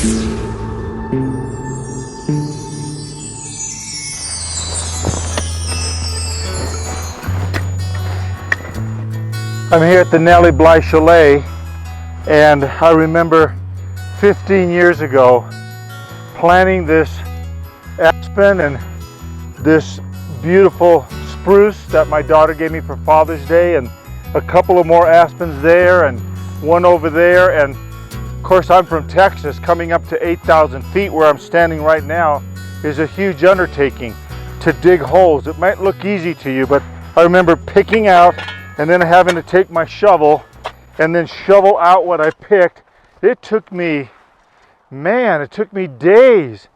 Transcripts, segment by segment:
I'm here at the Nellie Bly Chalet, and I remember 15 years ago planting this aspen and this beautiful spruce that my daughter gave me for Father's Day, and a couple of more aspens there and one over there. And of course, I'm from Texas. Coming up to 8,000 feet where I'm standing right now is a huge undertaking to dig holes. It might look easy to you, but I remember picking out and then having to take my shovel and then shovel out what I picked. It took me days.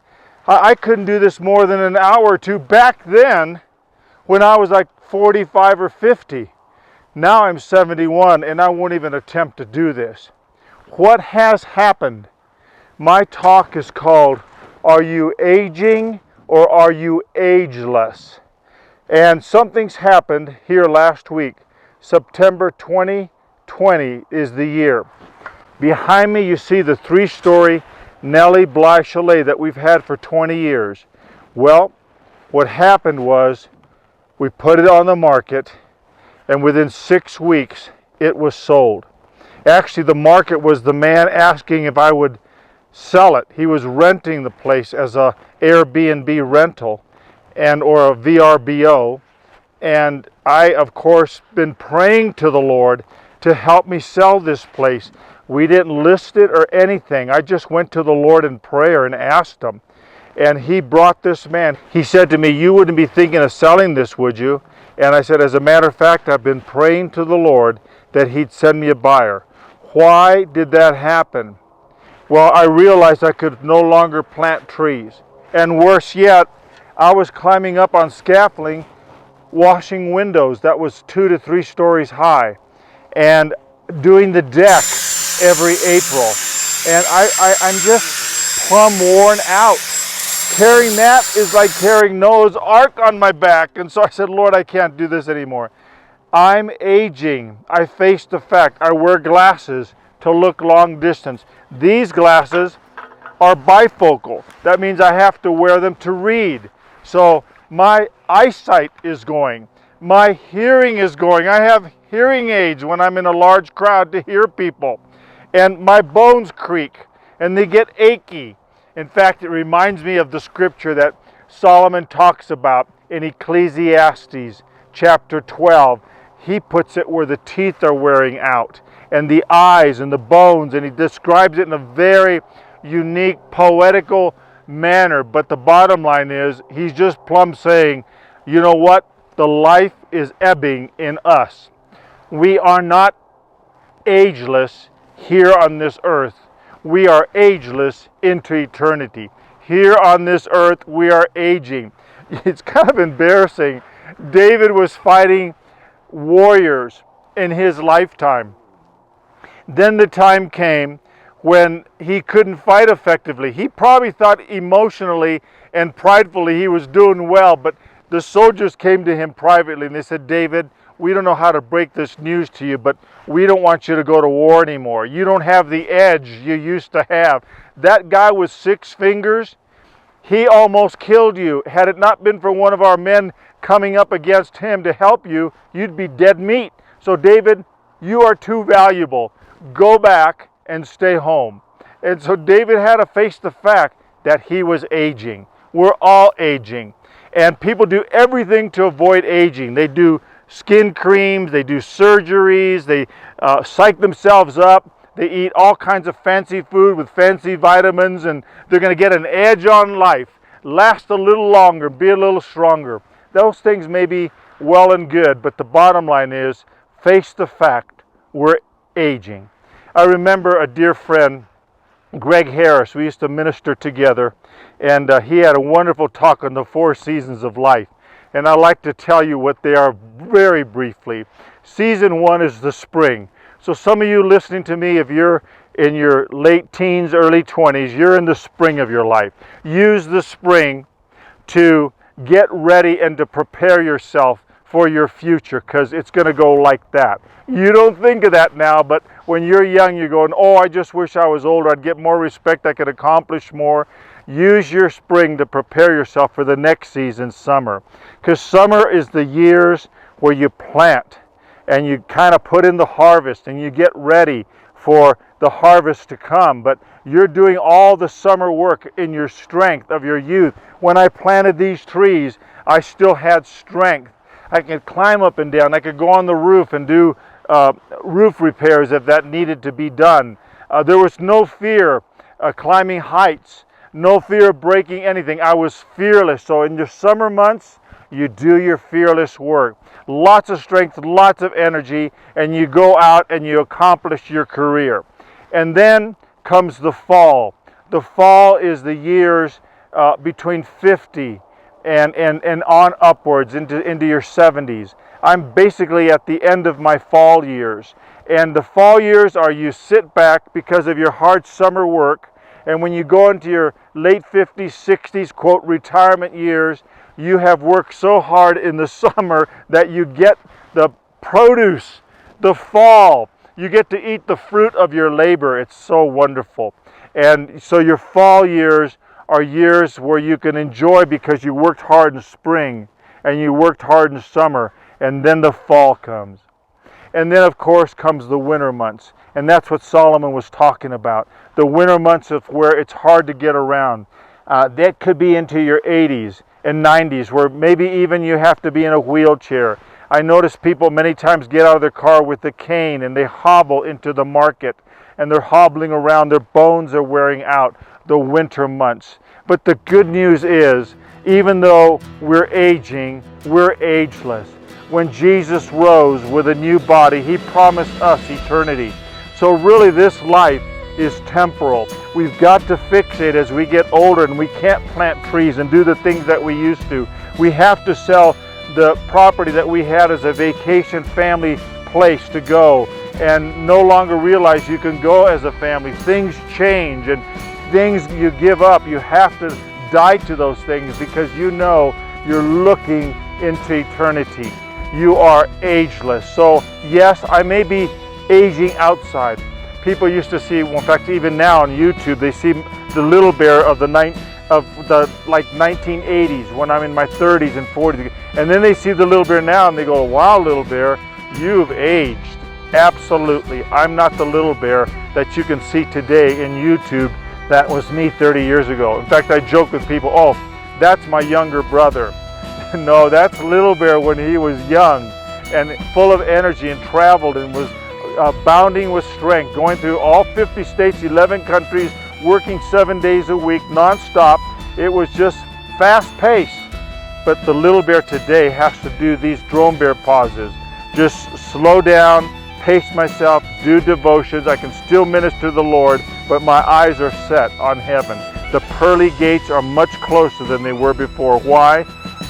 I couldn't do this more than an hour or two back then when I was like 45 or 50. Now I'm 71 and I won't even attempt to do this. What has happened? My talk is called, Are You Aging or Are You Ageless? And something's happened here last week. September 2020 is the year. Behind me you see the 3-story Nellie Bly Chalet that we've had for 20 years. Well, what happened was we put it on the market, and within 6 weeks it was sold. Actually, the market was the man asking if I would sell it. He was renting the place as a Airbnb rental or a VRBO. And I, of course, been praying to the Lord to help me sell this place. We didn't list it or anything. I just went to the Lord in prayer and asked him. And he brought this man. He said to me, "You wouldn't be thinking of selling this, would you?" And I said, "As a matter of fact, I've been praying to the Lord that he'd send me a buyer." Why did that happen? Well, I realized I could no longer plant trees. And worse yet, I was climbing up on scaffolding, washing windows that was 2 to 3 stories high, and doing the deck every April. And I'm just plumb worn out. Carrying that is like carrying Noah's Ark on my back. And so I said, "Lord, I can't do this anymore." I'm aging. I face the fact. I wear glasses to look long distance. These glasses are bifocal. That means I have to wear them to read. So my eyesight is going. My hearing is going. I have hearing aids when I'm in a large crowd to hear people. And my bones creak and they get achy. In fact, it reminds me of the scripture that Solomon talks about in Ecclesiastes chapter 12. He puts it where the teeth are wearing out and the eyes and the bones, and he describes it in a very unique, poetical manner. But the bottom line is, he's just plumb saying, you know what? The life is ebbing in us. We are not ageless here on this earth. We are ageless into eternity. Here on this earth, we are aging. It's kind of embarrassing. David was fighting warriors in his lifetime. Then the time came when he couldn't fight effectively. He probably thought emotionally and pridefully he was doing well, but the soldiers came to him privately and they said, "David, we don't know how to break this news to you, but we don't want you to go to war anymore. You don't have the edge you used to have. That guy with 6 fingers, he almost killed you. Had it not been for one of our men coming up against him to help you, you'd be dead meat. So David, you are too valuable. Go back and stay home." And so David had to face the fact that he was aging. We're all aging. And people do everything to avoid aging. They do skin creams, they do surgeries, they psych themselves up, they eat all kinds of fancy food with fancy vitamins, and they're going to get an edge on life, last a little longer, be a little stronger. Those things may be well and good, but the bottom line is, face the fact, we're aging. I remember a dear friend, Greg Harris. We used to minister together, and he had a wonderful talk on the 4 seasons of life. And I'd like to tell you what they are very briefly. Season 1 is the spring. So some of you listening to me, if you're in your late teens, early 20s, you're in the spring of your life. Use the spring to get ready and to prepare yourself for your future, because it's going to go like that. You don't think of that now, but when you're young, you're going, oh, I just wish I was older. I'd get more respect. I could accomplish more. Use your spring to prepare yourself for the next season, summer. Because summer is the years where you plant and you kind of put in the harvest and you get ready for the harvest to come. But you're doing all the summer work in your strength of your youth. When I planted these trees, I still had strength. I could climb up and down. I could go on the roof and do roof repairs if that needed to be done. There was no fear climbing heights, no fear of breaking anything. I was fearless. So in your summer months, you do your fearless work. Lots of strength, lots of energy, and you go out and you accomplish your career. And then comes the fall. The fall is the years between 50 and on upwards into your 70s. I'm basically at the end of my fall years. And the fall years are you sit back because of your hard summer work, and when you go into your late 50s, 60s, quote, retirement years, you have worked so hard in the summer that you get the produce, the fall. You get to eat the fruit of your labor. It's so wonderful. And so your fall years are years where you can enjoy because you worked hard in spring and you worked hard in summer, and then the fall comes. And then, of course, comes the winter months. And that's what Solomon was talking about. The winter months of where it's hard to get around. That could be into your 80s and 90s, where maybe even you have to be in a wheelchair. I notice people many times get out of their car with a cane and they hobble into the market, and they're hobbling around. Their bones are wearing out. The winter months. But the good news is, even though we're aging, we're ageless. When Jesus rose with a new body, He promised us eternity. So really this life is temporal. We've got to fix it as we get older, and we can't plant trees and do the things that we used to. We have to sell the property that we had as a vacation family place to go, and no longer realize you can go as a family. Things change, and things you give up, you have to die to those things because you know you're looking into eternity. You are ageless. So yes, I may be aging outside. People used to see, well, in fact, even now on YouTube, they see the little bear of the 1980s when I'm in my 30s and 40s, and then they see the little bear now and they go, "Wow, little bear, you've aged." Absolutely, I'm not the little bear that you can see today in YouTube. That was me 30 years ago. In fact, I joke with people, "Oh, that's my younger brother." No, that's Little Bear when he was young and full of energy and traveled and was abounding with strength, going through all 50 states, 11 countries, working 7 days a week, non-stop. It was just fast-paced. But the Little Bear today has to do these drone bear pauses. Just slow down, pace myself, do devotions. I can still minister to the Lord, but my eyes are set on heaven. The pearly gates are much closer than they were before. Why?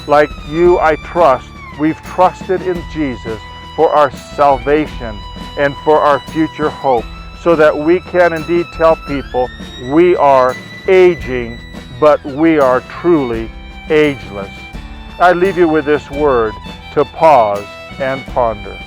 Like you, I trust. We've trusted in Jesus for our salvation and for our future hope, so that we can indeed tell people we are aging, but we are truly ageless. I leave you with this word to pause and ponder.